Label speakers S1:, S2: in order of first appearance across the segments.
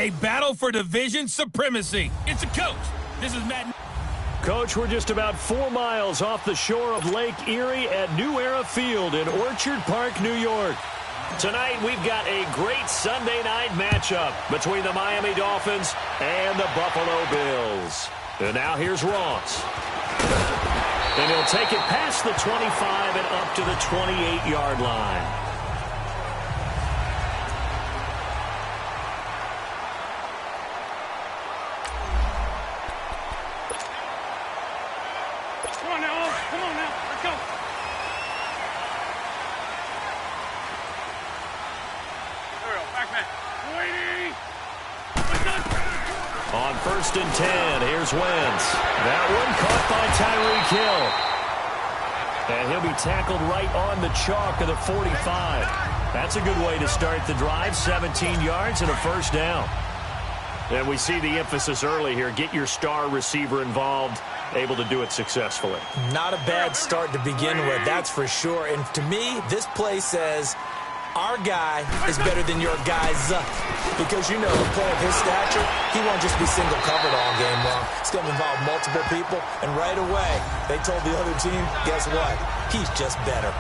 S1: A battle for division supremacy. It's a coach. This is Matt.
S2: Coach, we're just about 4 miles off the shore of Lake Erie at New Era Field in Orchard Park, New York. Tonight, we've got a great Sunday night matchup between the Miami Dolphins and the Buffalo Bills. And now here's Ross. And he'll take it past the 25 and up to the 28-yard line. On 1st and 10, here's Wentz. That one caught by Tyreek Hill. And he'll be tackled right on the chalk of the 45. That's a good way to start the drive. 17 yards and a first down. And we see the emphasis early here. Get your star receiver involved. Able to do it successfully.
S3: Not a bad start to begin with, that's for sure. And to me, this play says our guy is better than your guy's. Because, you know, a player of his stature, he won't just be single covered all game long. It's going to involve multiple people. And right away, they told the other team, guess what? He's just better.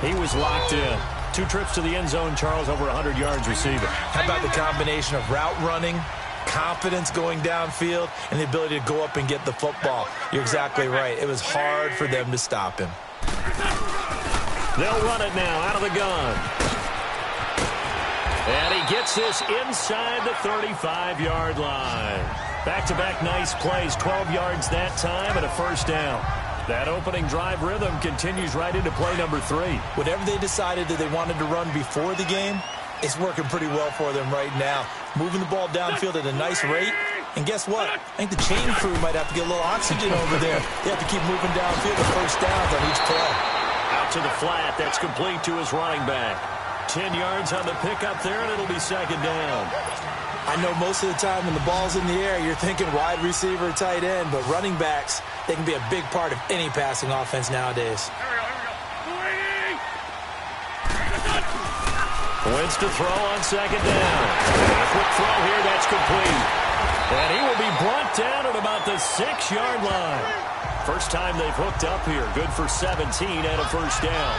S2: He was locked in. 2 trips to the end zone, Charles, over 100 yards receiving.
S3: How about the combination of route running, confidence going downfield, and the ability to go up and get the football? You're exactly right. It was hard for them to stop him.
S2: They'll run it now out of the gun. And he gets this inside the 35-yard line. Back-to-back nice plays, 12 yards that time and a first down. That opening drive rhythm continues right into play number 3.
S3: Whatever they decided that they wanted to run before the game, it's working pretty well for them right now. Moving the ball downfield at a nice rate. And guess what? I think the chain crew might have to get a little oxygen over there. They have to keep moving downfield with first downs on each play.
S2: Out to the flat. That's complete to his running back. 10 yards on the pickup there, and it'll be second down.
S3: I know most of the time when the ball's in the air, you're thinking wide receiver, tight end, but running backs, they can be a big part of any passing offense nowadays.
S2: Wentz to throw on second down. A quick throw here, that's complete. And he will be brought down at about the 6-yard line. First time they've hooked up here. Good for 17 and a first down.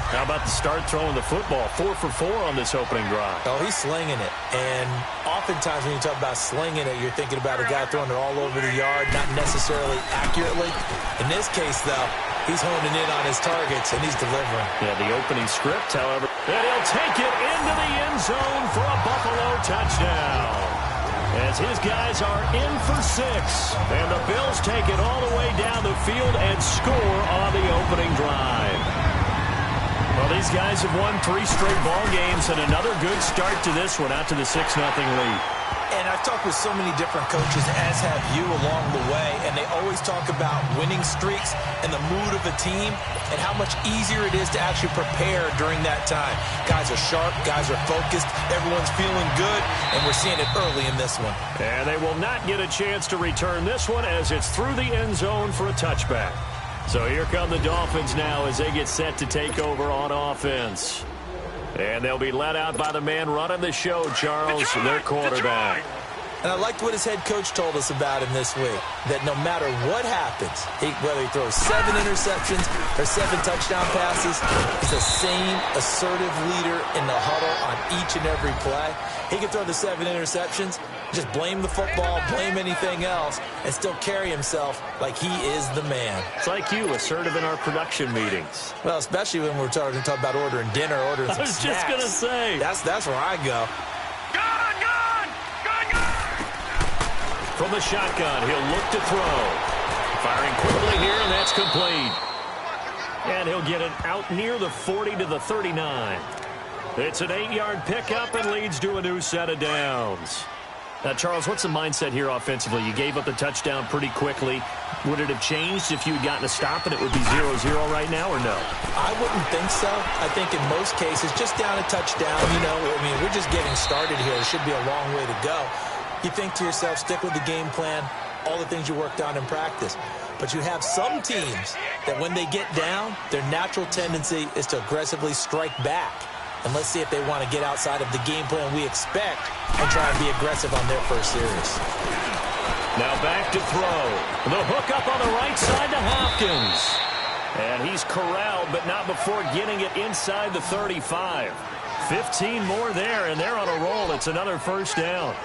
S2: How about the start throwing the football? 4 for 4 on this opening drive.
S3: Oh, he's slinging it. And oftentimes when you talk about slinging it, you're thinking about a guy throwing it all over the yard, not necessarily accurately. In this case, though, he's honing in on his targets, and he's delivering.
S2: Yeah, the opening script, however. And he'll take it into the end zone for a Buffalo touchdown. As his guys are in for 6. And the Bills take it all the way down the field and score on the opening drive. Well, these guys have won 3 straight ball games and another good start to this one out to the 6-0 lead.
S3: And I've talked with so many different coaches, as have you along the way, and they always talk about winning streaks and the mood of a team and how much easier it is to actually prepare during that time. Guys are sharp, guys are focused, everyone's feeling good, and we're seeing it early in this one.
S2: And they will not get a chance to return this one as it's through the end zone for a touchback. So here come the Dolphins now as they get set to take over on offense. And they'll be led out by the man running the show, Charles, their quarterback.
S3: And I liked what his head coach told us about him this week, that no matter what happens, whether he throws 7 interceptions or 7 touchdown passes, he's the same assertive leader in the huddle on each and every play. He can throw the 7 interceptions, just blame the football, blame anything else, and still carry himself like he is the man.
S2: It's like you, assertive in our production meetings.
S3: Well, especially when we're talking about ordering dinner, ordering some snacks.
S2: I was just going to say.
S3: That's where I go.
S2: From the shotgun, he'll look to throw. Firing quickly here, and that's complete. And he'll get it out near the 40 to the 39. It's an 8-yard pickup and leads to a new set of downs. Now, Charles, what's the mindset here offensively? You gave up the touchdown pretty quickly. Would it have changed if you had gotten a stop and it would be 0-0 right now, or no?
S3: I wouldn't think so. I think in most cases, just down a touchdown, we're just getting started here. It should be a long way to go. You think to yourself, stick with the game plan, all the things you worked on in practice. But you have some teams that when they get down, their natural tendency is to aggressively strike back. And let's see if they want to get outside of the game plan we expect and try and be aggressive on their first series.
S2: Now back to throw. The hook up on the right side to Hopkins. And he's corralled, but not before getting it inside the 35. 15 more there, and they're on a roll. It's another first down.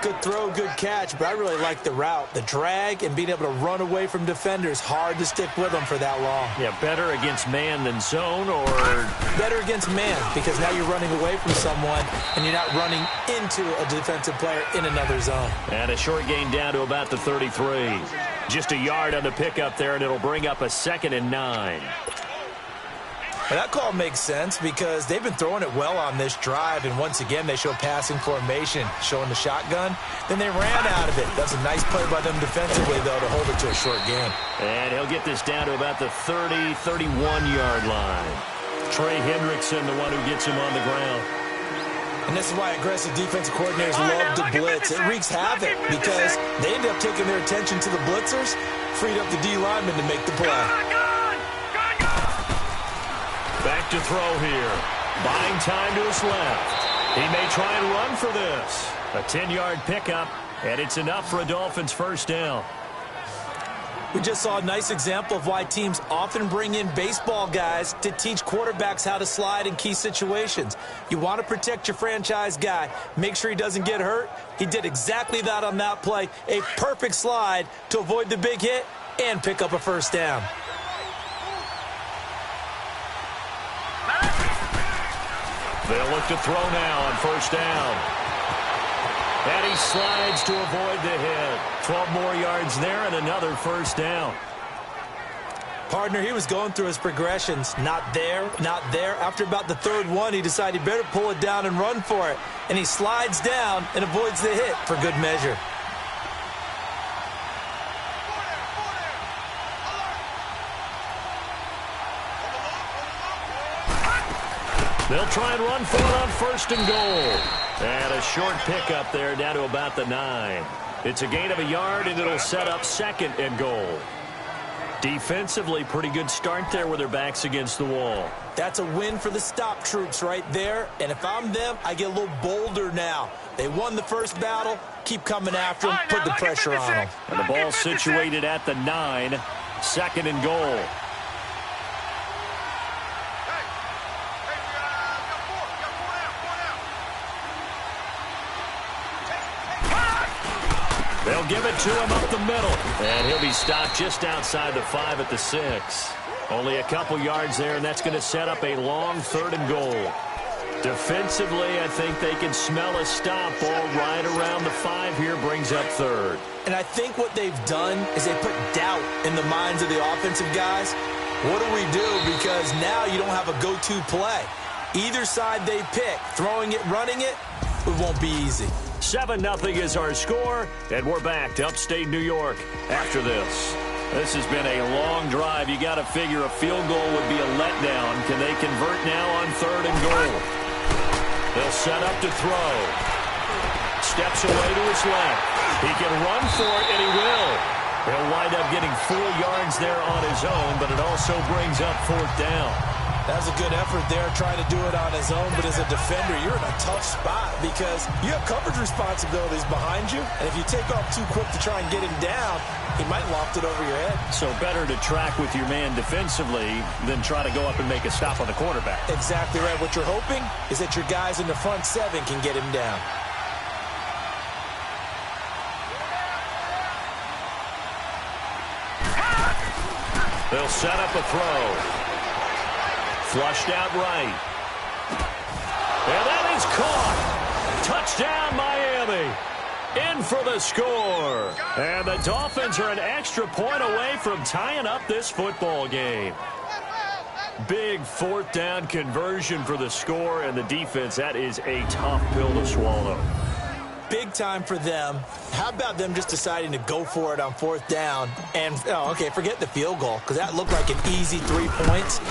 S3: Good throw, good catch, but I really like the route. The drag and being able to run away from defenders, hard to stick with them for that long.
S2: Yeah, better against man than zone, or?
S3: Better against man, because now you're running away from someone and you're not running into a defensive player in another zone.
S2: And a short gain down to about the 33. Just a yard on the pickup there, and it'll bring up a 2nd and 9.
S3: Well, that call makes sense because they've been throwing it well on this drive, and once again they show passing formation, showing the shotgun. Then they ran out of it. That's a nice play by them defensively, though, to hold it to a short gain.
S2: And he'll get this down to about the 30, 31-yard line. Trey Hendrickson, the one who gets him on the ground.
S3: And this is why aggressive defensive coordinators love to blitz. It wreaks havoc because they end up taking their attention to the blitzers, freed up the D lineman to make the play.
S2: Back to throw here. Buying time to his left. He may try and run for this. A 10-yard pickup, and it's enough for a Dolphins first down.
S3: We just saw a nice example of why teams often bring in baseball guys to teach quarterbacks how to slide in key situations. You want to protect your franchise guy. Make sure he doesn't get hurt. He did exactly that on that play. A perfect slide to avoid the big hit and pick up a first down.
S2: They'll look to throw now on first down. And he slides to avoid the hit. 12 more yards there and another first down.
S3: Partner, he was going through his progressions. Not there, not there. After about the third one, he decided he better pull it down and run for it. And he slides down and avoids the hit for good measure.
S2: They'll try and run for it on first and goal. And a short pickup there down to about the 9. It's a gain of a yard, and it'll set up 2nd and goal. Defensively, pretty good start there with their backs against the wall.
S3: That's a win for the stop troops right there. And if I'm them, I get a little bolder now. They won the first battle. Keep coming after them. Put the pressure on them.
S2: And the ball situated at the 9. 2nd and goal. They'll give it to him up the middle. And he'll be stopped just outside the 5 at the 6. Only a couple yards there, and that's going to set up a long 3rd and goal. Defensively, I think they can smell a stop. Ball right around the 5 here, brings up 3rd.
S3: And I think what they've done is they put doubt in the minds of the offensive guys. What do we do? Because now you don't have a go-to play. Either side they pick, throwing it, running it, it won't be easy.
S2: 7-0 is our score, and we're back to upstate New York after this. This has been a long drive. You got to figure a field goal would be a letdown. Can they convert now on 3rd and goal? They'll set up to throw. Steps away to his left. He can run for it, and he will. He'll wind up getting 4 yards there on his own, but it also brings up 4th down.
S3: That was a good effort there, trying to do it on his own. But as a defender, you're in a tough spot because you have coverage responsibilities behind you. And if you take off too quick to try and get him down, he might loft it over your head.
S2: So better to track with your man defensively than try to go up and make a stop on the quarterback.
S3: Exactly right. What you're hoping is that your guys in the front 7 can get him down.
S2: They'll set up a throw. Flushed out right. And that is caught. Touchdown, Miami. In for the score. And the Dolphins are an extra point away from tying up this football game. Big 4th down conversion for the score, and the defense, that is a tough pill to swallow.
S3: Big time for them. How about them just deciding to go for it on 4th down? And, okay, forget the field goal, because that looked like an easy 3 points.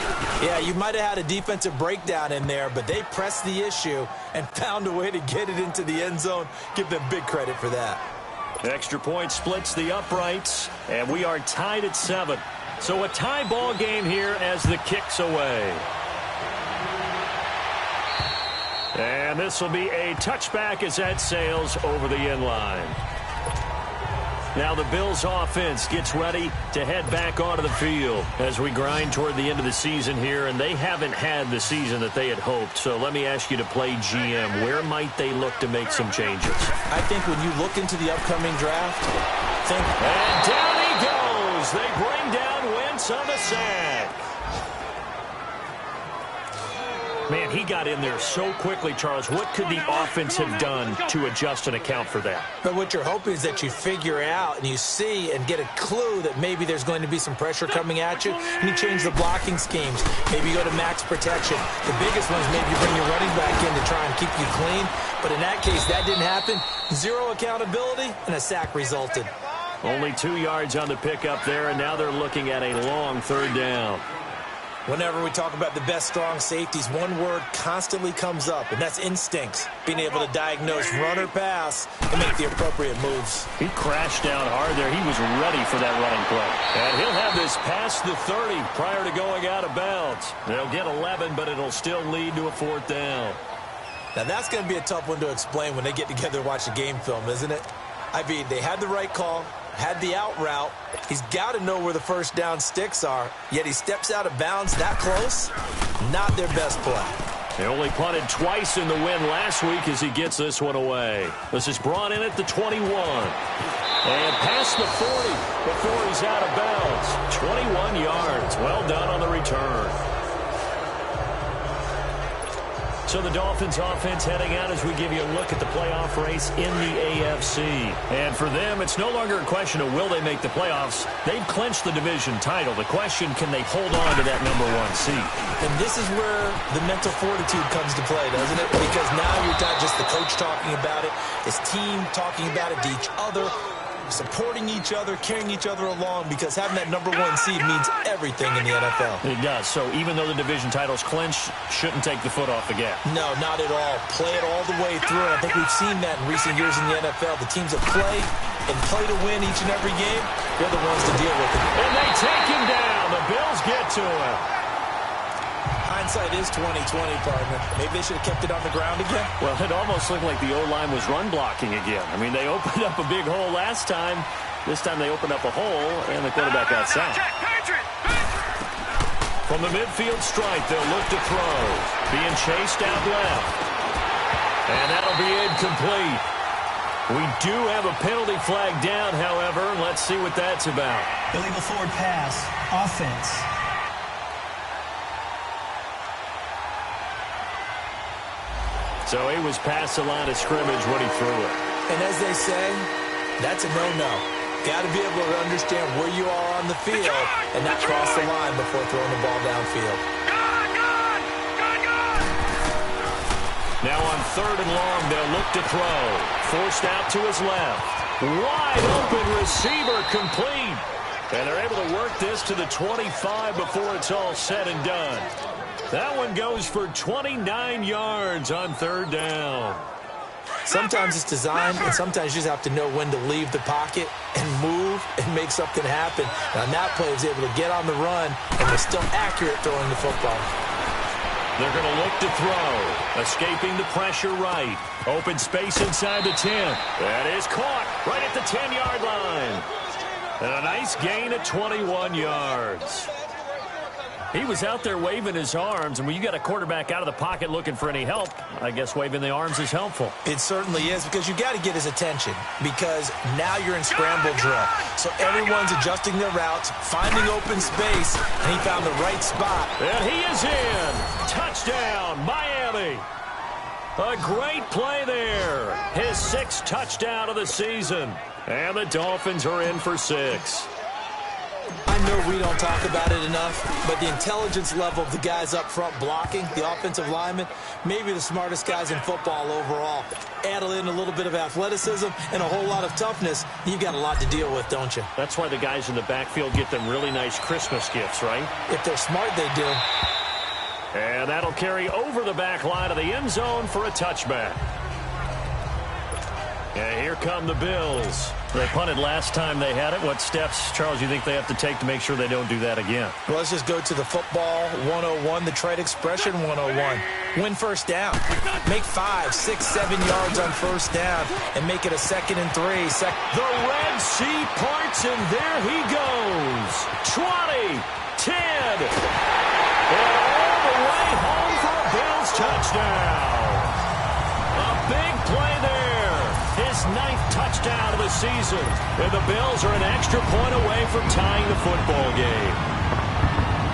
S3: Yeah, you might have had a defensive breakdown in there, but they pressed the issue and found a way to get it into the end zone. Give them big credit for that.
S2: Extra point splits the uprights, and we are tied at 7. So a tie ball game here as the kick's away. And this will be a touchback as that sails over the end line. Now the Bills offense gets ready to head back onto the field as we grind toward the end of the season here, and they haven't had the season that they had hoped. So let me ask you to play GM. Where might they look to make some changes?
S3: I think when you look into the upcoming draft,
S2: and down he goes. They bring down Wentz on the sack. Man, he got in there so quickly, Charles. What could the offense have done to adjust and account for that?
S3: But what you're hoping is that you figure out and you see and get a clue that maybe there's going to be some pressure coming at you, and you change the blocking schemes. Maybe you go to max protection. The biggest one is maybe you bring your running back in to try and keep you clean. But in that case, that didn't happen. Zero accountability, and a sack resulted.
S2: Only 2 yards on the pickup there, and now they're looking at a long third down.
S3: Whenever we talk about the best strong safeties, one word constantly comes up, and that's instincts. Being able to diagnose run or pass and make the appropriate moves.
S2: He crashed down hard there. He was ready for that running play. And he'll have this past the 30 prior to going out of bounds. They'll get 11, but it'll still lead to a fourth down.
S3: Now, that's going to be a tough one to explain when they get together and watch a game film, isn't it? I mean, they had the right call, had the out route. He's got to know where the first down sticks are, yet he steps out of bounds that close. Not their best play.
S2: They only punted twice in the win last week as he gets this one away. This is brought in at the 21. And past the 40 before he's out of bounds. 21 yards. Well done on the return. So the Dolphins offense heading out as we give you a look at the playoff race in the AFC. And for them, it's no longer a question of will they make the playoffs. They've clinched the division title. The question, can they hold on to that #1 seed?
S3: And this is where the mental fortitude comes to play, doesn't it? Because now you're not just the coach talking about it, his team talking about it to each other, supporting each other, carrying each other along, because having that #1 seed means everything in the NFL.
S2: It does. So even though the division title's clinched, shouldn't take the foot off the gas.
S3: No, not at all. Play it all the way through. And I think we've seen that in recent years in the NFL. The teams that play and play to win each and every game, they're the ones to deal with it.
S2: And they take him down. The Bills get to him.
S3: Hindsight is 20/20, partner. Maybe they should have kept it on the ground again.
S2: Well, it almost looked like the O-line was run blocking again. I mean, they opened up a big hole last time. This time they opened up a hole, and the quarterback got sacked. From the midfield stripe, they'll look to throw. Being chased out left. And that'll be incomplete. We do have a penalty flag down, however. Let's see what that's about.
S4: Illegal forward pass. Offense.
S2: So he was past the line of scrimmage when he threw it.
S3: And as they say, that's a no-no. Got to be able to understand where you are on the field and not cross the line before throwing the ball downfield.
S2: Now on 3rd and long, they'll look to throw. Forced out to his left. Wide open receiver complete. And they're able to work this to the 25 before it's all said and done. That one goes for 29 yards on 3rd down.
S3: Sometimes it's designed, and sometimes you just have to know when to leave the pocket and move and make something happen. And on that play, he was able to get on the run and was still accurate throwing the football.
S2: They're going to look to throw. Escaping the pressure right. Open space inside the 10. That is caught right at the 10-yard line. And a nice gain at 21 yards. He was out there waving his arms, and when you got a quarterback out of the pocket looking for any help, I guess waving the arms is helpful.
S3: It certainly is, because you got to get his attention, because now you're in scramble drill. So everyone's adjusting their routes, finding open space, and he found the right spot.
S2: And he is in. Touchdown, Miami. A great play there. His 6th touchdown of the season. And the Dolphins are in for 6.
S3: I know we don't talk about it enough, but the intelligence level of the guys up front blocking, the offensive linemen, maybe the smartest guys in football overall. Add in a little bit of athleticism and a whole lot of toughness, you've got a lot to deal with, don't you?
S2: That's why the guys in the backfield get them really nice Christmas gifts, right?
S3: If they're smart, they do.
S2: And that'll carry over the back line of the end zone for a touchback. Yeah, here come the Bills. They punted last time they had it. What steps, Charles, you think they have to take to make sure they don't do that again?
S3: Well, let's just go to the football 101, the trade expression 101. Win first down. Make 5, 6, 7 yards on first down and make it a 2nd and 3.
S2: The Red Sea parts, and there he goes. 20, 10, and all the way home for a Bills touchdown. A big play there. His 9th touchdown of the season. And the Bills are an extra point away from tying the football game.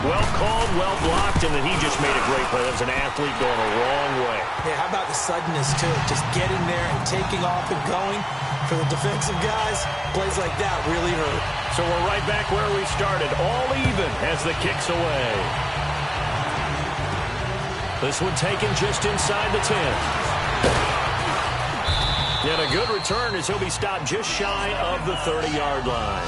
S2: Well called, well blocked, and then he just made a great play. That was an athlete going a long way.
S3: Yeah, how about the suddenness, too? Just getting there and taking off and going. For the defensive guys, plays like that really hurt.
S2: So we're right back where we started, all even as the kick's away. This one taken just inside the 10. And a good return as he'll be stopped just shy of the 30-yard line.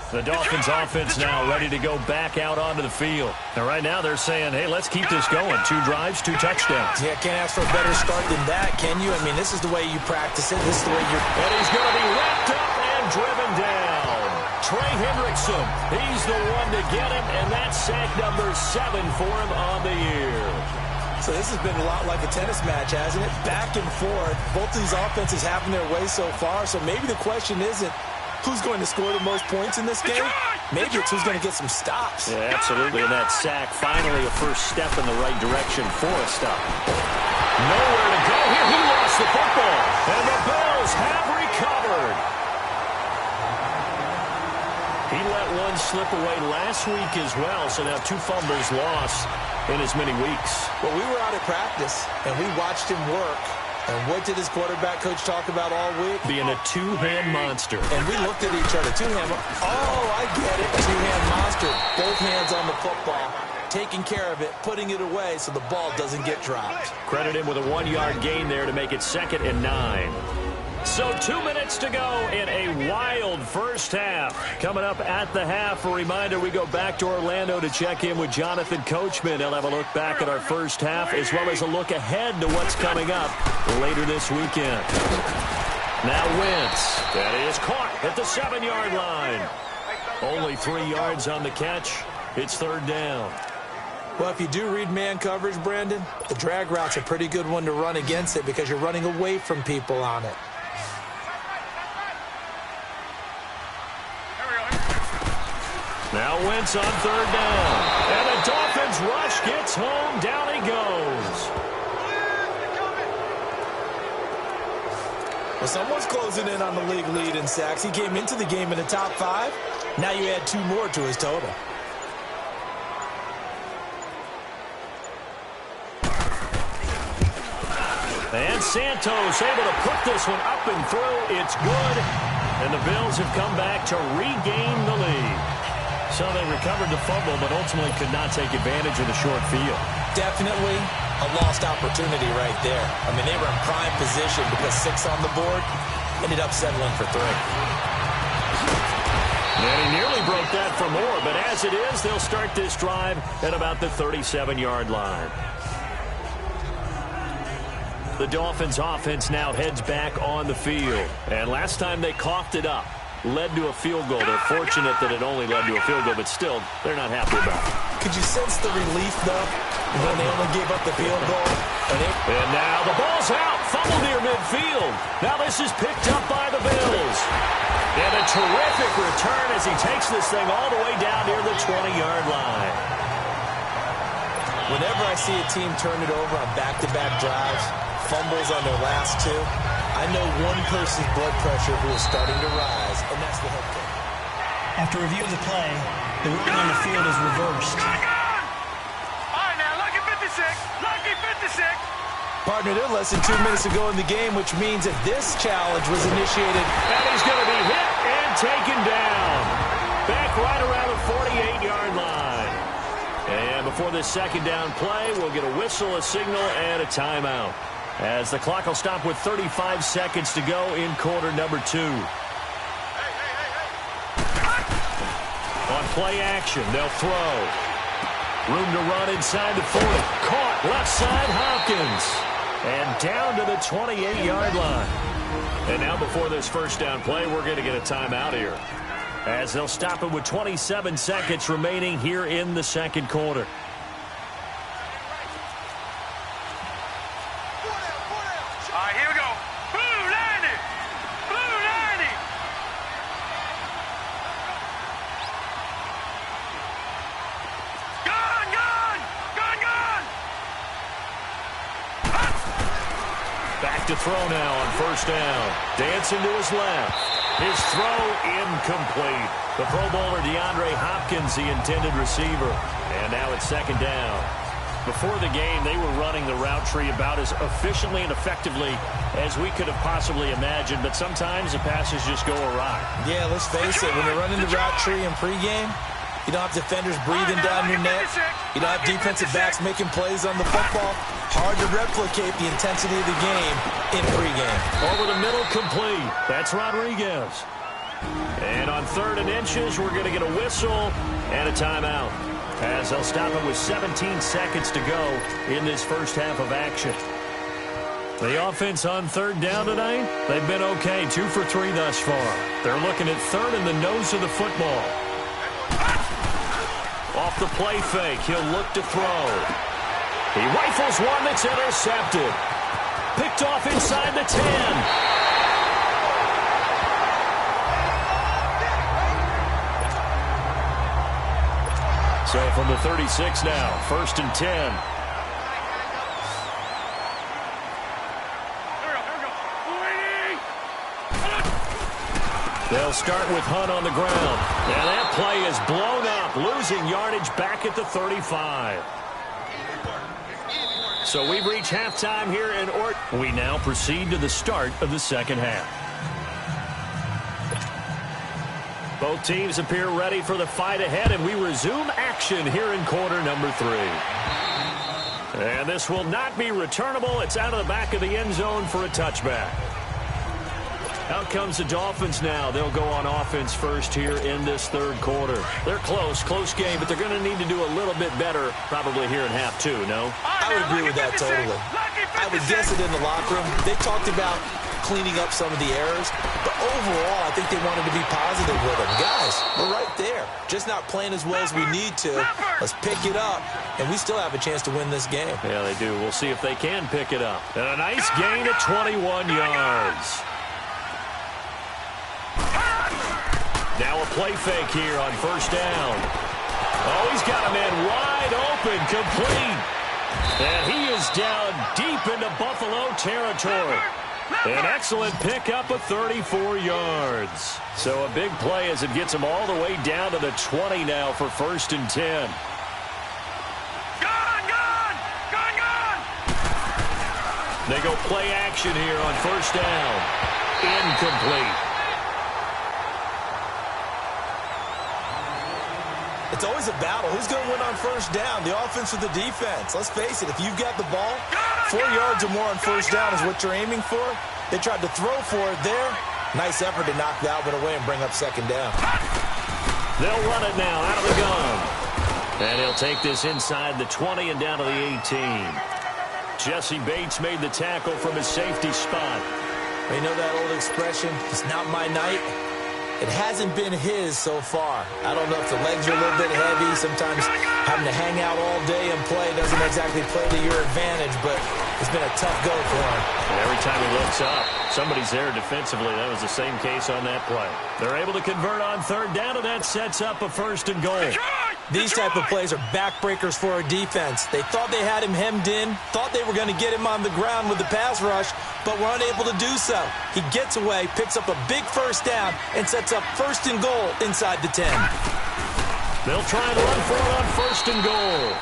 S2: The Dolphins offense now ready to go back out onto the field. And right now they're saying, hey, let's keep this going. 2 drives, 2 touchdowns.
S3: Yeah, can't ask for a better start than that, can you? I mean, this is the way you practice it. This is the way you're...
S2: And he's going to be wrapped up and driven down. Trey Hendrickson, he's the one to get him, and that's sack number 7 for him on the year.
S3: So this has been a lot like a tennis match, hasn't it? Back and forth. Both of these offenses having their way so far, so maybe the question isn't who's going to score the most points in this game. Maybe it's who's going to get some stops.
S2: Yeah, absolutely, and that sack, finally a first step in the right direction for a stop. Nowhere to go here. He lost the football, and the Bills have recovered. He let one slip away last week as well, so now 2 fumbles lost in as many weeks.
S3: Well, we were out at practice, and we watched him work. And what did his quarterback coach talk about all week?
S2: Being a 2-hand monster.
S3: And we looked at each other. 2-hand. Oh, I get it. 2-hand monster. Both hands on the football. Taking care of it, putting it away so the ball doesn't get dropped.
S2: Credit him with a 1-yard gain there to make it 2nd and 9. So 2 minutes to go in a wild first half. Coming up at the half, a reminder, we go back to Orlando to check in with Jonathan Coachman. He'll have a look back at our first half as well as a look ahead to what's coming up later this weekend. Now Wentz. That is caught at the 7-yard line. Only 3 yards on the catch. It's 3rd down.
S3: Well, if you do read man coverage, Brandon, the drag route's a pretty good one to run against it because you're running away from people on it.
S2: Now Wentz on 3rd down. And the Dolphins rush gets home. Down he goes.
S3: Well, someone's closing in on the league lead in sacks. He came into the game in the top 5. Now you add 2 more to his total.
S2: And Santos able to put this one up and through. It's good. And the Bills have come back to regain the lead. So they recovered the fumble, but ultimately could not take advantage of the short field.
S3: Definitely a lost opportunity right there. I mean, they were in prime position because 6 on the board, ended up settling for 3.
S2: And he nearly broke that for more, but as it is, they'll start this drive at about the 37-yard line. The Dolphins offense now heads back on the field. And last time they coughed it up, led to a field goal. They're fortunate that it only led to a field goal, but still, they're not happy about it.
S3: Could you sense the relief, though, when they only gave up the field goal?
S2: And now the ball's out. Fumble near midfield. Now this is picked up by the Bills. And a terrific return as he takes this thing all the way down near the 20-yard line.
S3: Whenever I see a team turn it over on back-to-back drives, fumbles on their last 2, I know one person's blood pressure who is starting to rise, and that's the head coach.
S4: After review of the play, the ruling on the field is reversed.
S1: All right, now, lucky 56. Lucky 56.
S3: Partner, they're less than 2 minutes to go in the game, which means that this challenge was initiated.
S2: And he's going to be hit and taken down. Back right around the 48-yard line. And before this 2nd down play, we'll get a whistle, a signal, and a timeout. As the clock will stop with 35 seconds to go in quarter number 2. On play action, they'll throw. Room to run inside the 40. Caught left side Hopkins. And down to the 28-yard line. And now before this first down play, we're going to get a timeout here, as they'll stop it with 27 seconds remaining here in the second quarter.
S5: All right, here we go. Blue 90. Blue 90. Gun, gun. Gun, gun.
S2: Back to throw now on first down. Dancing to his left. His throw incomplete. The Pro Bowler DeAndre Hopkins, the intended receiver. And now it's second down. Before the game, they were running the route tree about as efficiently and effectively as we could have possibly imagined, but sometimes the passes just go awry.
S3: Yeah, let's face it, when they're running the route tree in pregame, you don't have defenders breathing down your neck. You don't have defensive backs making plays on the football. Hard to replicate the intensity of the game in pregame.
S2: Over the middle, complete. That's Rodriguez. And on 3rd and inches, we're going to get a whistle and a timeout, as they'll stop it with 17 seconds to go in this first half of action. The offense on 3rd down tonight, they've been okay, 2 for 3 thus far. They're looking at 3rd in the nose of the football. Off the play fake, he'll look to throw. He rifles one that's intercepted. Picked off inside the 10. So from the 36 now, 1st and 10. They'll start with Hunt on the ground. And that play is blown up, losing yardage back at the 35. So we've reached halftime here in Orton. We now proceed to the start of the second half. Both teams appear ready for the fight ahead, and we resume action here in quarter number 3. And this will not be returnable. It's out of the back of the end zone for a touchback. Out comes the Dolphins now. They'll go on offense first here in this 3rd quarter. They're close game, but they're going to need to do a little bit better probably here in half 2, no?
S3: I would agree with that totally. I would guess it in the locker room. They talked about cleaning up some of the errors, but overall, I think they wanted to be positive with them. Guys, we're right there. Just not playing as well as we need to. Let's pick it up, and we still have a chance to win this game.
S2: Yeah, they do. We'll see if they can pick it up. And a nice gain of 21 yards. Now a play fake here on first down. Oh, he's got a man wide open, complete. And he is down deep into Buffalo territory. An excellent pickup of 34 yards. So a big play as it gets him all the way down to the 20 now for 1st and 10. They go play action here on first down. Incomplete.
S3: It's always a battle. Who's going to win on first down, the offense or the defense? Let's face it, if you've got the ball, 4 yards or more on first down is what you're aiming for. They tried to throw for it there. Nice effort to knock that one away and bring up second down.
S2: They'll run it now out of the gun. And he'll take this inside the 20 and down to the 18. Jesse Bates made the tackle from his safety spot.
S3: You know that old expression, it's not my night? It hasn't been his so far. I don't know if the legs are a little bit heavy. Sometimes having to hang out all day and play doesn't exactly play to your advantage, but it's been a tough go for him.
S2: And every time he looks up, somebody's there defensively. That was the same case on that play. They're able to convert on third down, and that sets up a 1st and goal.
S3: These type of plays are backbreakers for our defense. They thought they had him hemmed in, thought they were going to get him on the ground with the pass rush, but were unable to do so. He gets away, picks up a big first down, and sets up 1st and goal inside the 10.
S2: They'll try and run for it on 1st and goal.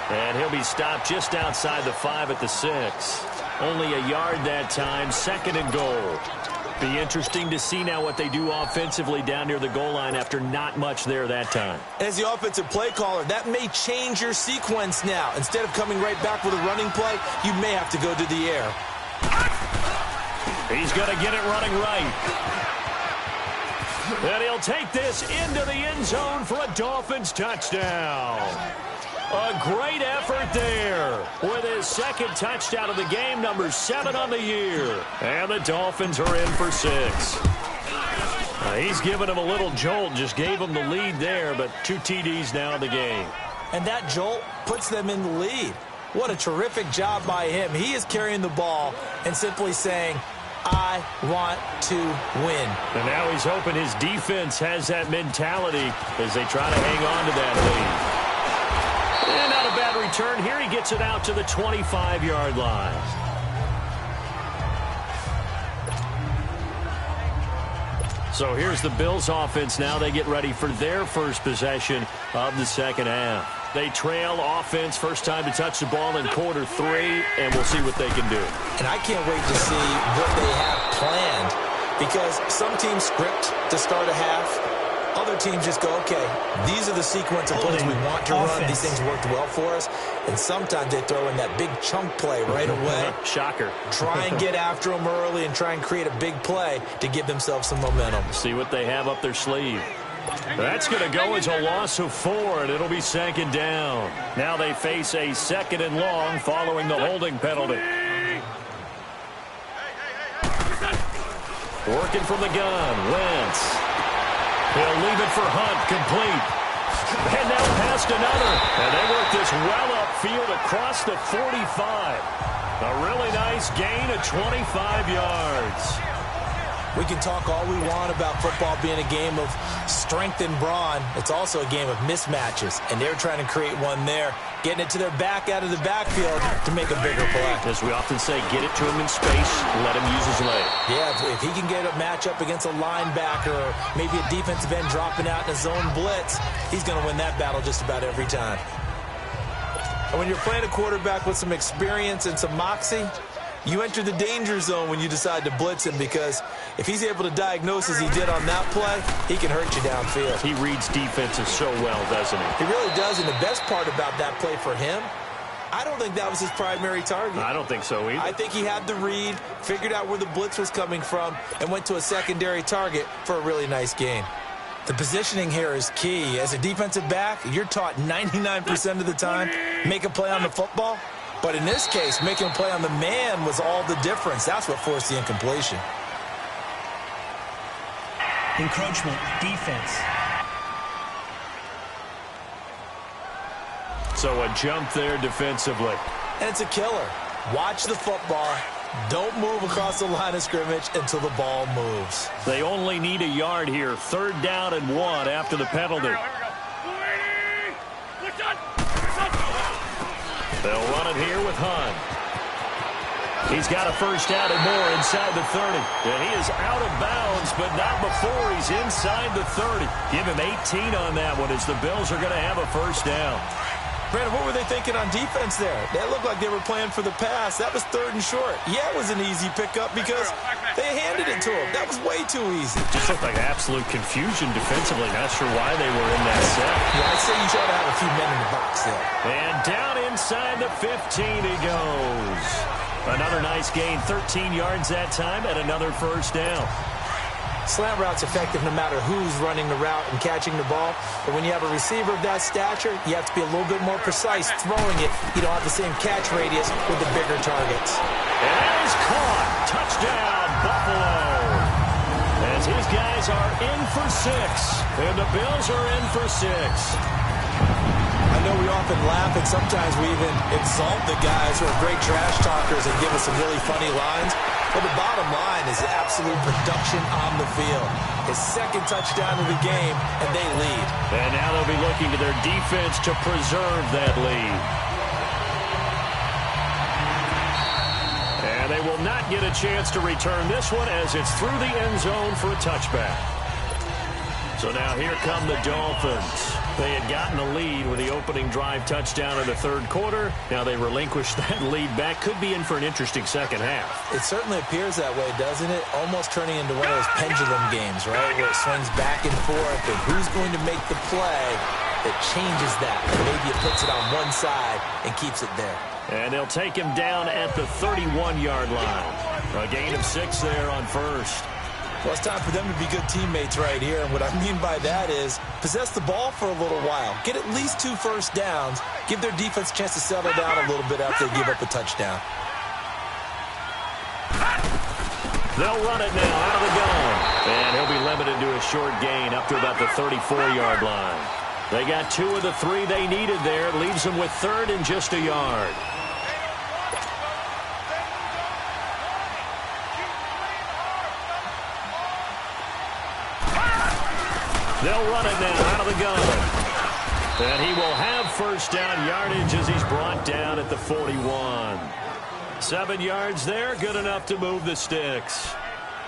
S2: And he'll be stopped just outside the 5 at the 6. Only a yard that time, 2nd and goal. Be interesting to see now what they do offensively down near the goal line after not much there that time.
S3: As the offensive play caller, that may change your sequence now. Instead of coming right back with a running play, you may have to go to the air.
S2: He's going to get it running right. And he'll take this into the end zone for a Dolphins touchdown. A great effort there with his second touchdown of the game, number 7 on the year. And the Dolphins are in for 6. He's given him a little jolt, just gave him the lead there, but 2 TDs now in the game.
S3: And that jolt puts them in the lead. What a terrific job by him. He is carrying the ball and simply saying, I want to win.
S2: And now he's hoping his defense has that mentality as they try to hang on to that lead. And not a bad return here. He gets it out to the 25-yard line. So here's the Bills offense now. They get ready for their first possession of the second half. They trail offense, first time to touch the ball in quarter 3, and we'll see what they can do.
S3: And I can't wait to see what they have planned, because some teams script to start a half. Other teams just go, okay, these are the sequence of plays we want to run. These things worked well for us. And sometimes they throw in that big chunk play right away.
S2: Shocker.
S3: Try and get after them early and try and create a big play to give themselves some momentum.
S2: See what they have up their sleeve. That's going to go as a loss of 4, and it'll be second down. Now they face a second and long following the holding penalty. Working from the gun, Wentz. He'll leave it for Hunt, complete. And now past another. And they work this well upfield across the 45. A really nice gain of 25 yards.
S3: We can talk all we want about football being a game of strength and brawn. It's also a game of mismatches, and they're trying to create one there, getting it to their back out of the backfield to make a bigger play.
S2: As we often say, get it to him in space, let him use his leg.
S3: Yeah, if he can get a matchup against a linebacker or maybe a defensive end dropping out in a zone blitz, he's going to win that battle just about every time. And when you're playing a quarterback with some experience and some moxie, you enter the danger zone when you decide to blitz him, because if he's able to diagnose as he did on that play, he can hurt you downfield.
S2: He reads defenses so well, doesn't he?
S3: He really does, and the best part about that play for him, I don't think that was his primary target.
S2: I don't think so either.
S3: I think he had the read, figured out where the blitz was coming from, and went to a secondary target for a really nice gain. The positioning here is key. As a defensive back, you're taught 99% of the time, make a play on the football. But in this case, making a play on the man was all the difference. That's what forced the incompletion.
S4: Encroachment, defense.
S2: So a jump there defensively.
S3: And it's a killer. Watch the football. Don't move across the line of scrimmage until the ball moves.
S2: They only need a yard here. 3rd down and 1 after the penalty. They'll run it here with Hunt. He's got a first down and more inside the 30. And he is out of bounds, but not before he's inside the 30. Give him 18 on that one as the Bills are going to have a first down.
S3: Brandon, what were they thinking on defense there? That looked like they were playing for the pass. That was 3rd and short. Yeah, it was an easy pickup because they handed it to him. That was way too easy.
S2: Just looked like absolute confusion defensively. Not sure why they were in that set.
S3: Yeah, I'd say you try to have a few men in the box there.
S2: And down inside the 15 he goes. Another nice gain, 13 yards that time, and another first down.
S3: Slant route's effective no matter who's running the route and catching the ball. But when you have a receiver of that stature, you have to be a little bit more precise throwing it. You don't have the same catch radius with the bigger targets.
S2: And that is caught. Touchdown, Buffalo. As his guys are in for 6. And the Bills are in for 6.
S3: I know we often laugh, and sometimes we even exalt the guys who are great trash talkers and give us some really funny lines. But the bottom line is absolute production on the field. His 2nd touchdown of the game, and they lead.
S2: And now they'll be looking to their defense to preserve that lead. And they will not get a chance to return this one as it's through the end zone for a touchback. So now here come the Dolphins. They had gotten a lead with the opening drive touchdown in the 3rd quarter. Now they relinquish that lead back. Could be in for an interesting second half.
S3: It certainly appears that way, doesn't it? Almost turning into one of those pendulum games, right? Where it swings back and forth, and who's going to make the play that changes that? And maybe it puts it on one side and keeps it there.
S2: And they'll take him down at the 31-yard line. A gain of 6 there on first.
S3: Well, it's time for them to be good teammates right here. And what I mean by that is possess the ball for a little while. Get at least 2 first downs. Give their defense a chance to settle down a little bit after they give up a touchdown.
S2: They'll run it now out of the gun. And he'll be limited to a short gain up to about the 34-yard line. They got 2 of the 3 they needed there. Leaves them with 3rd and just a yard. They'll run it now out of the gun. And he will have first down yardage as he's brought down at the 41. 7 yards there, good enough to move the sticks.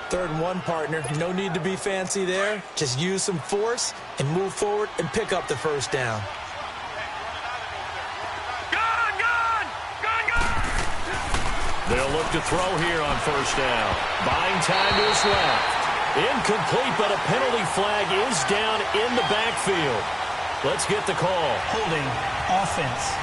S3: 3rd and 1, partner. No need to be fancy there. Just use some force and move forward and pick up the first down.
S2: They'll look to throw here on first down. Buying time to his left. Incomplete, but a penalty flag is down in the backfield. Let's get the call.
S4: Holding, offense.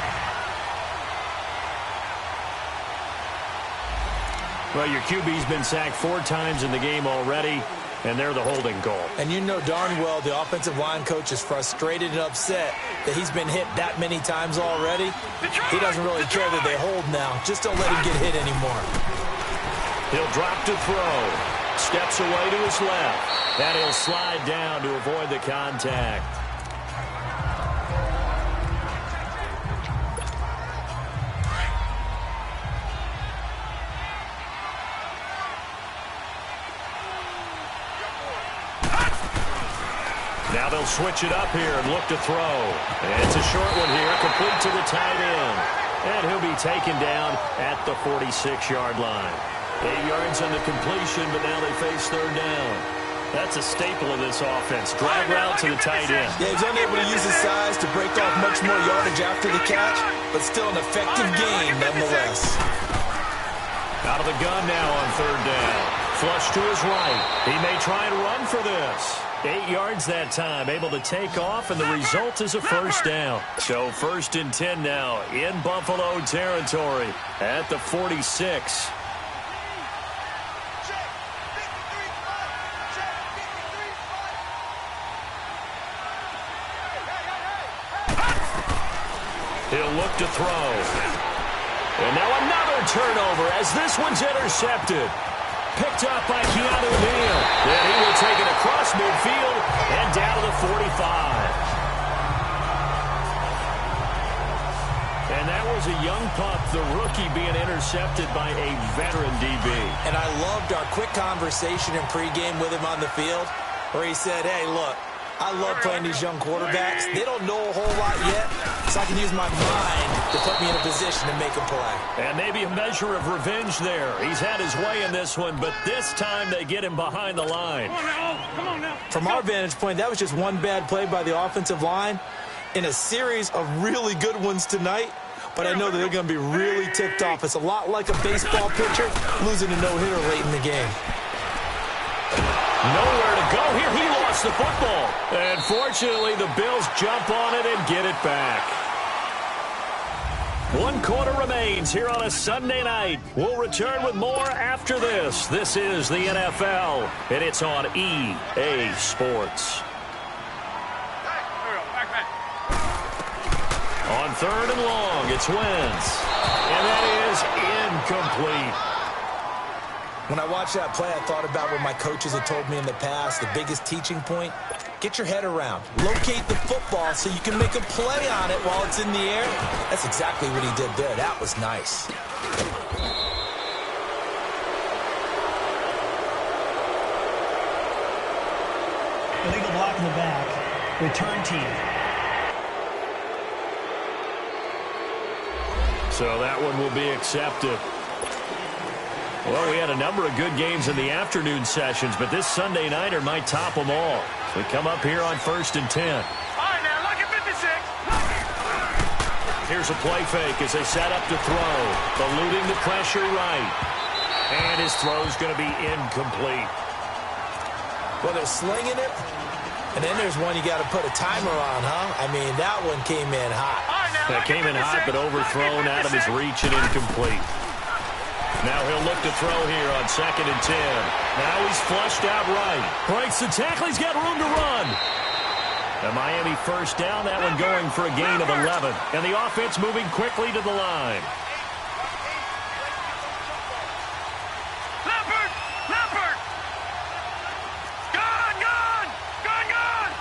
S2: Well, your QB's been sacked 4 times in the game already, and they're the holding call.
S3: And you know darn well the offensive line coach is frustrated and upset that he's been hit that many times already. He doesn't really care that they hold now. Just don't let him get hit anymore.
S2: He'll drop to throw. Steps away to his left. And he'll slide down to avoid the contact. Now they'll switch it up here and look to throw. And it's a short one here, complete to the tight end. And he'll be taken down at the 46-yard line. 8 yards on the completion, but now they face 3rd down. That's a staple of this offense. Drag route to the tight end.
S3: Yeah, he's unable to use his size to break off much more yardage after the catch, but still an effective game nonetheless.
S2: Out of the gun now on 3rd down. Flush to his right. He may try and run for this. 8 yards that time, able to take off, and the result is a first down. So 1st and 10 now in Buffalo territory at the 46. He'll look to throw. And now another turnover as this one's intercepted. Picked up by Keanu Neal. And he will take it across midfield and down to the 45. And that was a young pup, the rookie, being intercepted by a veteran DB.
S3: And I loved our quick conversation in pregame with him on the field where he said, hey, look, I love playing these young quarterbacks. They don't know a whole lot yet, so I can use my mind to put me in a position to make a play.
S2: And maybe a measure of revenge there. He's had his way in this one, but this time they get him behind the line.
S5: Come on now.
S3: From our vantage point, that was just one bad play by the offensive line in a series of really good ones tonight. But I know that they're going to be really ticked off. It's a lot like a baseball pitcher losing a no-hitter late in the game.
S2: Nowhere to go here. He lost the football. And fortunately, the Bills jump on it and get it back. 1 quarter remains here on a Sunday night. We'll return with more after this. This is the NFL, and it's on EA Sports. On 3rd and long, it's Wentz. And that is incomplete.
S3: When I watched that play, I thought about what my coaches had told me in the past. The biggest teaching point, get your head around. Locate the football so you can make a play on it while it's in the air. That's exactly what he did there. That was nice.
S4: Illegal block in the back. Return team.
S2: So that one will be accepted. Well, we had a number of good games in the afternoon sessions, but this Sunday nighter might top them all. We come up here on 1st and 10.
S5: All right, now, look at 56.
S2: Here's a play fake as they set up to throw. Eluding the pressure right. And his throw's going to be incomplete.
S3: Well, they're slinging it, and then there's one you got to put a timer on, huh? I mean, that one came in hot.
S2: That came in hot, but overthrown out of his reach and incomplete. Now he'll look to throw here on 2nd and 10. Now he's flushed out right. Breaks the tackle. He's got room to run. The Miami first down, that one going for a gain of 11. And the offense moving quickly to the line.
S5: Leopard! Leopard! Gone! Gone! Gone! Gone!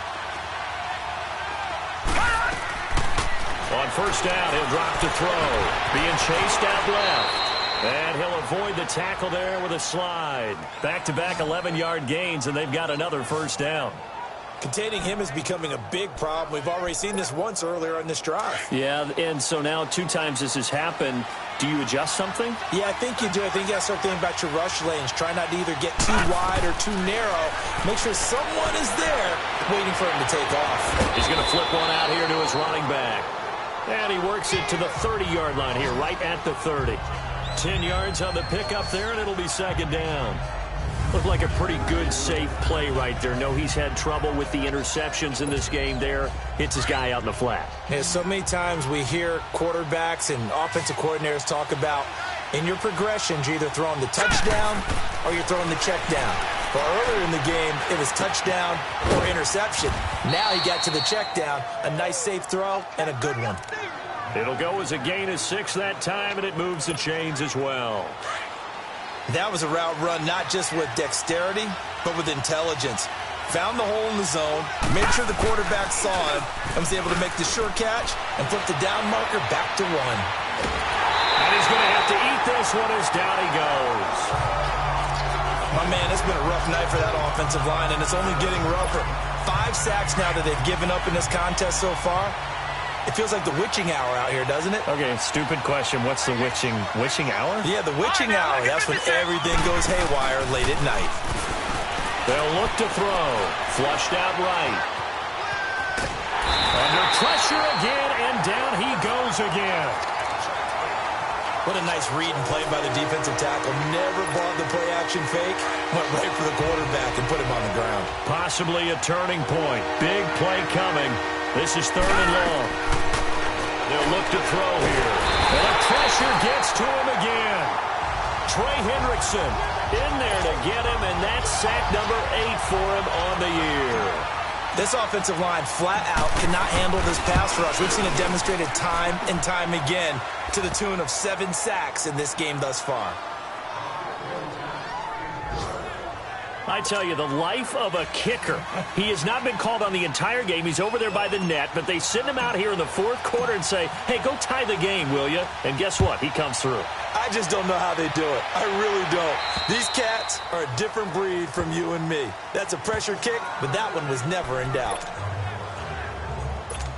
S2: On first down, he'll drop to throw. Being chased out left. And he'll avoid the tackle there with a slide. Back-to-back 11-yard gains, and they've got another first down.
S3: Containing him is becoming a big problem. We've already seen this once earlier in this drive.
S2: Yeah, and so now 2 times this has happened. Do you adjust something?
S3: Yeah, I think you do. I think you got to start thinking about your rush lanes. Try not to either get too wide or too narrow. Make sure someone is there waiting for him to take off.
S2: He's going to flip one out here to his running back. And he works it to the 30-yard line here, right at the 30. 10 yards on the pickup there, and it'll be 2nd down. Looked like a pretty good, safe play right there. No, he's had trouble with the interceptions in this game there. Hits his guy out in the flat.
S3: Yeah, so many times we hear quarterbacks and offensive coordinators talk about in your progressions, you're either throwing the touchdown or you're throwing the check down. Well, earlier in the game, it was touchdown or interception. Now he got to the check down, a nice safe throw, and a good one.
S2: It'll go as a gain of 6 that time, and it moves the chains as well.
S3: That was a route run not just with dexterity, but with intelligence. Found the hole in the zone, made sure the quarterback saw him, and was able to make the sure catch and flip the down marker back to 1.
S2: And he's going to have to eat this one as down he goes.
S3: My man, it's been a rough night for that offensive line, and it's only getting rougher. 5 sacks now that they've given up in this contest so far. It feels like the witching hour out here, doesn't it?
S2: Okay, stupid question. What's the witching hour?
S3: Yeah, the witching hour. That's when everything goes haywire late at night.
S2: They'll look to throw. Flushed out right. Under pressure again, and down he goes again.
S3: What a nice read and play by the defensive tackle. Never bought the play-action fake. Went right for the quarterback and put him on the ground.
S2: Possibly a turning point. Big play coming. This is 3rd and long. They'll look to throw here. And the pressure gets to him again. Trey Hendrickson in there to get him, and that's sack number 8 for him on the year.
S3: This offensive line flat out cannot handle this pass rush. We've seen it demonstrated time and time again to the tune of 7 sacks in this game thus far.
S2: I tell you, the life of a kicker. He has not been called on the entire game. He's over there by the net, but they send him out here in the 4th quarter and say, hey, go tie the game, will you? And guess what? He comes through.
S3: I just don't know how they do it. I really don't. These cats are a different breed from you and me. That's a pressure kick, but that one was never in doubt.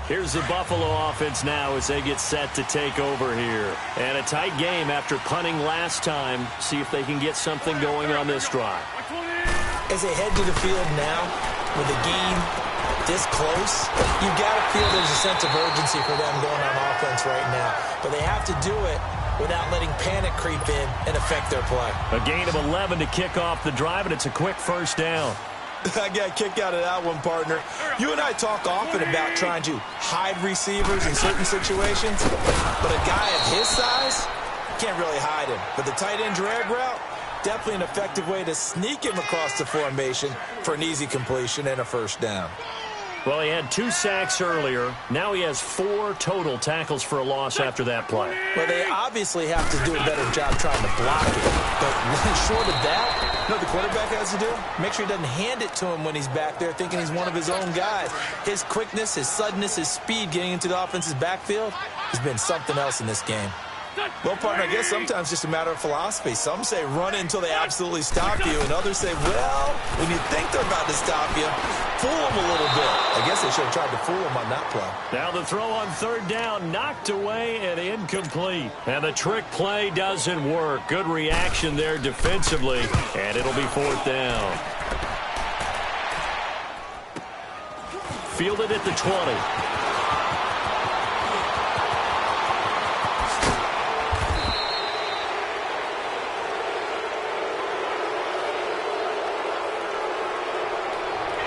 S2: Here's the Buffalo offense now as they get set to take over here. And a tight game after punting last time. See if they can get something going on this drive.
S3: As they head to the field now, with the game this close, you got to feel there's a sense of urgency for them going on offense right now. But they have to do it without letting panic creep in and affect their play.
S2: A gain of 11 to kick off the drive, and it's a quick first down.
S3: I got a kick out of that one, partner. You and I talk often about trying to hide receivers in certain situations, but a guy of his size can't really hide him. But the tight end drag route, definitely an effective way to sneak him across the formation for an easy completion and a first down.
S2: Well, he had 2 sacks earlier. Now he has 4 total tackles for a loss after that play.
S3: Well, they obviously have to do a better job trying to block it. But short of that, you know what the quarterback has to do? Make sure he doesn't hand it to him when he's back there thinking he's one of his own guys. His quickness, his suddenness, his speed getting into the offense's backfield has been something else in this game. Well, partner, I guess sometimes it's just a matter of philosophy. Some say run it until they absolutely stop you, and others say, well, when you think they're about to stop you, fool them a little bit. I guess they should have tried to fool them on that play.
S2: Now the throw on 3rd down, knocked away and incomplete. And the trick play doesn't work. Good reaction there defensively, and it'll be 4th down. Fielded at the 20.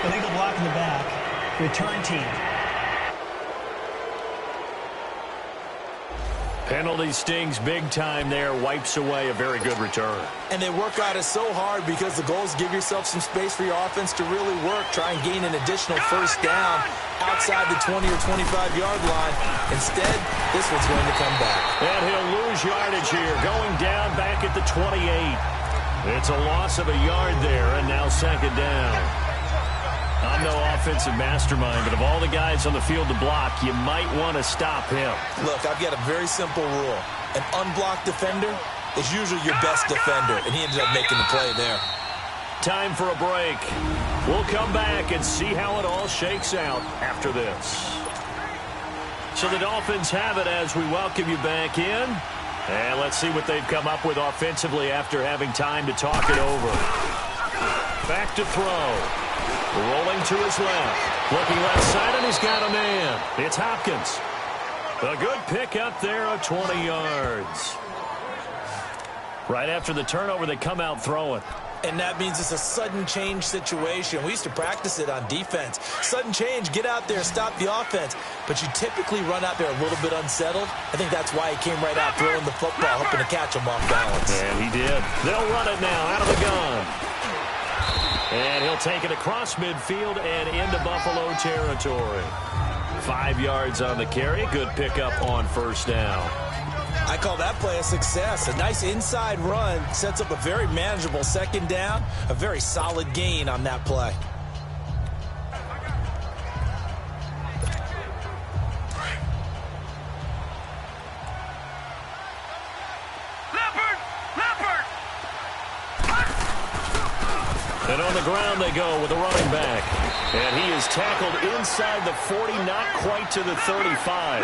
S4: Illegal block in the back. Return team.
S2: Penalty stings big time there, wipes away a very good return.
S3: And they work out it so hard because the goal is give yourself some space for your offense to really work. Try and gain an additional first down outside the 20 or 25-yard line. Instead, this one's going to come back.
S2: And he'll lose yardage here, going down back at the 28. It's a loss of a yard there, and now second down. I'm no offensive mastermind, but of all the guys on the field to block, you might want to stop him. Look, I've got a very simple rule. An unblocked defender is usually your best defender, and he ended up making the play there. Time for a break. We'll come back and see how it all shakes out after this. So the Dolphins have it as we welcome you back in. And let's see what they've come up with offensively after having time to talk it over. Back to throw. Rolling to his left. Looking left side, and he's got a man. It's Hopkins. A good pickup there of 20 yards. Right after the turnover, they come out throwing.
S3: And that means it's a sudden change situation. We used to practice it on defense. Sudden change, get out there, stop the offense. But you typically run out there a little bit unsettled. I think that's why he came right out throwing the football, hoping to catch him off balance.
S2: And he did. They'll run it now out of the gun. And he'll take it across midfield and into Buffalo territory. 5 yards on the carry. Good pickup on first down.
S3: I call that play a success. A nice inside run sets up a very manageable second down. A very solid gain on that play.
S2: And on the ground they go with the running back. And he is tackled inside the 40, not quite to the 35.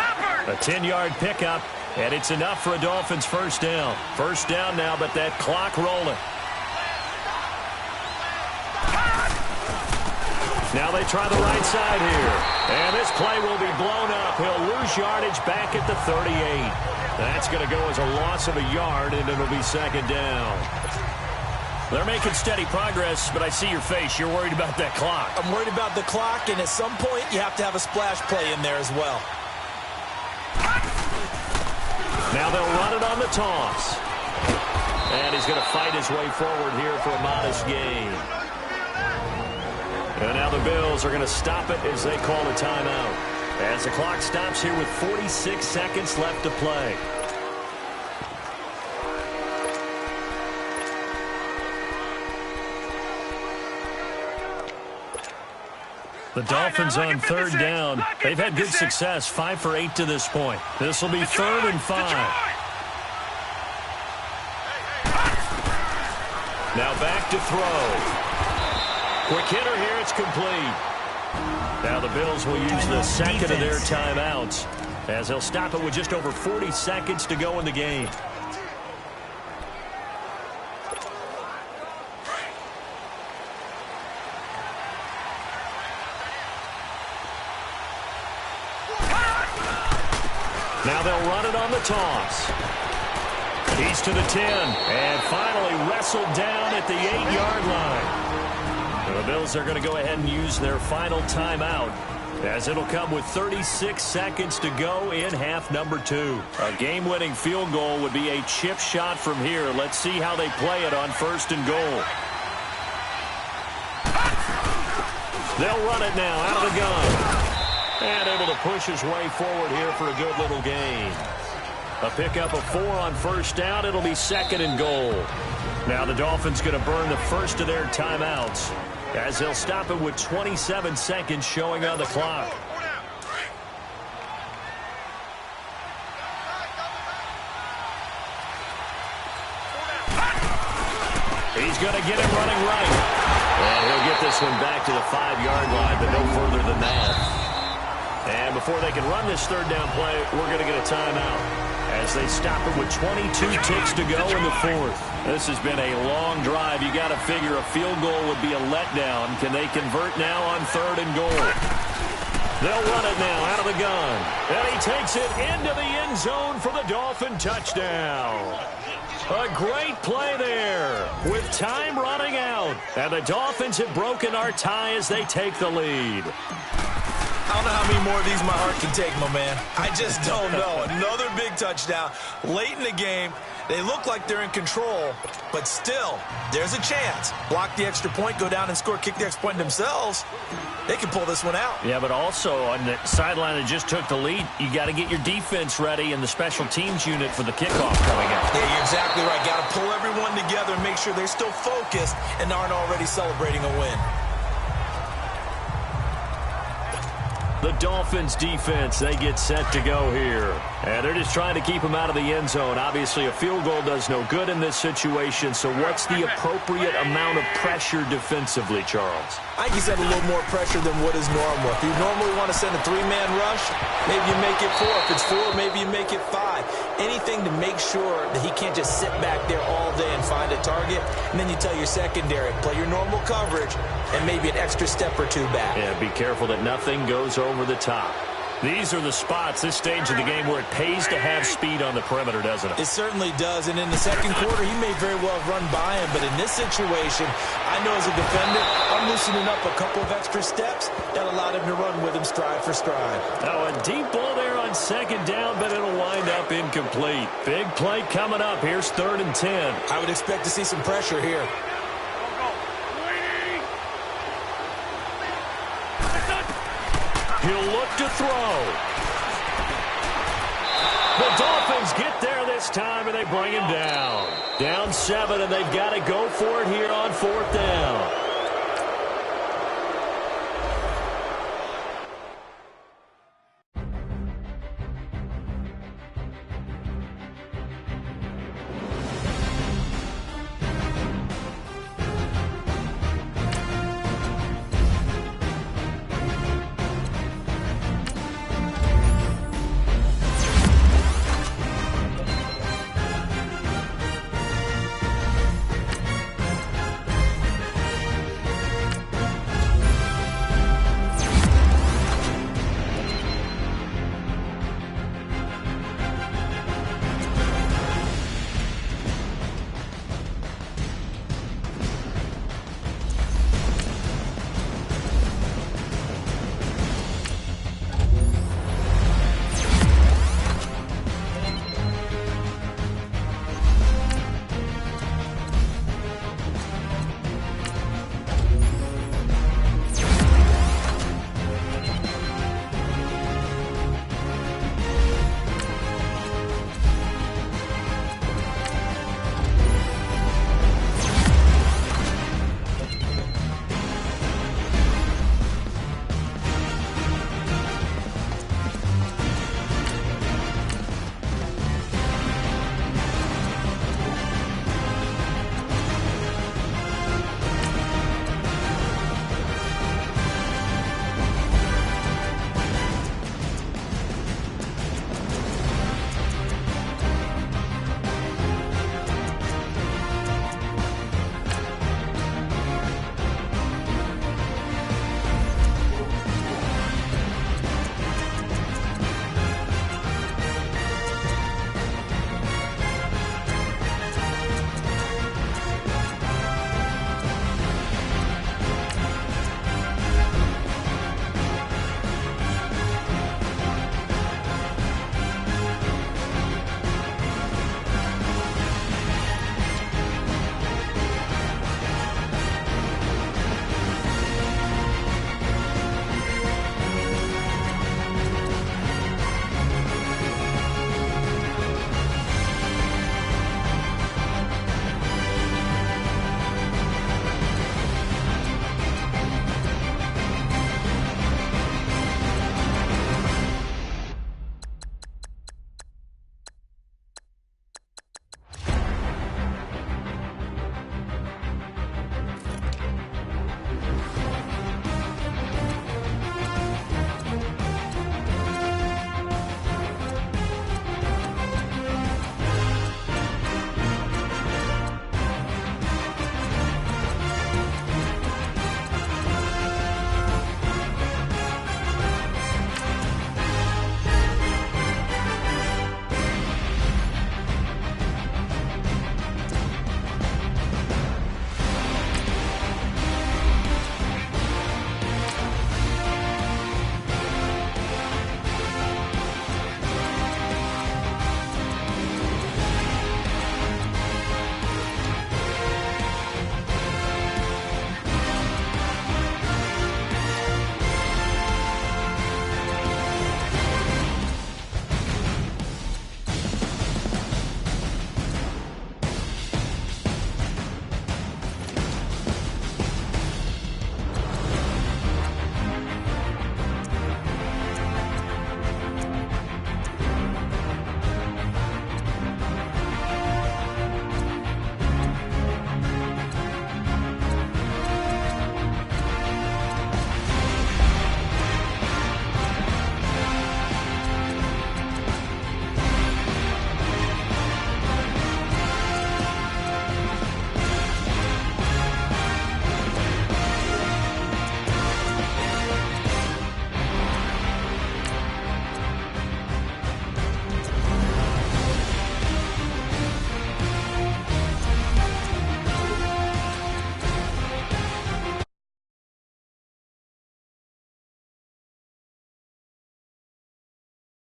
S2: A 10-yard pickup, and it's enough for a Dolphins first down. First down now, but that clock rolling. Now they try the right side here. And this play will be blown up. He'll lose yardage back at the 38. That's going to go as a loss of a yard, and it'll be second down. They're making steady progress, but I see your face. You're worried about that clock.
S3: I'm worried about the clock, and at some point, you have to have a splash play in there as well.
S2: Now they'll run it on the toss. And he's going to fight his way forward here for a modest gain. And now the Bills are going to stop it as they call a timeout. As the clock stops here with 46 seconds left to play. The Dolphins on third down. They've had good success, 5 for 8 to this point. This will be 3rd and 5. Now back to throw. Quick hitter here, it's complete. Now the Bills will use the second of their timeouts as they'll stop it with just over 40 seconds to go in the game. Now they'll run it on the toss. He's to the 10, and finally wrestled down at the 8-yard line. The Bills are going to go ahead and use their final timeout, as it'll come with 36 seconds to go in half number 2. A game-winning field goal would be a chip shot from here. Let's see how they play it on 1st and goal. They'll run it now out of the gun. And able to push his way forward here for a good little gain. A pickup of 4 on first down. It'll be 2nd and goal. Now the Dolphins going to burn the first of their timeouts as they'll stop it with 27 seconds showing on the clock. He's going to get it running right. And he'll get this one back to the 5-yard line, but no further than that. And before they can run this third down play, we're going to get a timeout as they stop it with 22 ticks to go in the 4th. This has been a long drive. You got to figure a field goal would be a letdown. Can they convert now on 3rd and goal? They'll run it now out of the gun. And he takes it into the end zone for the Dolphin touchdown. A great play there with time running out. And the Dolphins have broken our tie as they take the lead.
S3: I don't know how many more of these my heart can take, my man. I just don't know. Another big touchdown late in the game. They look like they're in control, but still, there's a chance. Block the extra point, go down and score, kick the extra point themselves. They can pull this one out.
S2: Yeah, but also on the sideline that just took the lead, you got to get your defense ready and the special teams unit for the kickoff coming up.
S3: Yeah, you're exactly right. Got to pull everyone together and make sure they're still focused and aren't already celebrating a win.
S2: The Dolphins defense, they get set to go here. And they're just trying to keep him out of the end zone. Obviously, a field goal does no good in this situation. So what's the appropriate amount of pressure defensively, Charles?
S3: I think he's had a little more pressure than what is normal. If you normally want to send a three-man rush, maybe you make it 4. If it's 4, maybe you make it 5. Anything to make sure that he can't just sit back there all day and find a target. And then you tell your secondary, play your normal coverage and maybe an extra step or 2 back.
S2: Yeah, be careful that nothing goes over the top. These are the spots, this stage of the game, where it pays to have speed on the perimeter, doesn't it?
S3: It certainly does. And in the second quarter, he may very well have run by him. But in this situation, I know as a defender, I'm loosening up a couple of extra steps that allowed him to run with him stride for stride.
S2: Now a deep ball there on second down, but it'll wind up incomplete. Big play coming up. Here's 3rd and 10.
S3: I would expect to see some pressure here.
S2: He'll look to throw. The Dolphins get there this time, and they bring him down. Down 7, and they've got to go for it here on 4th down.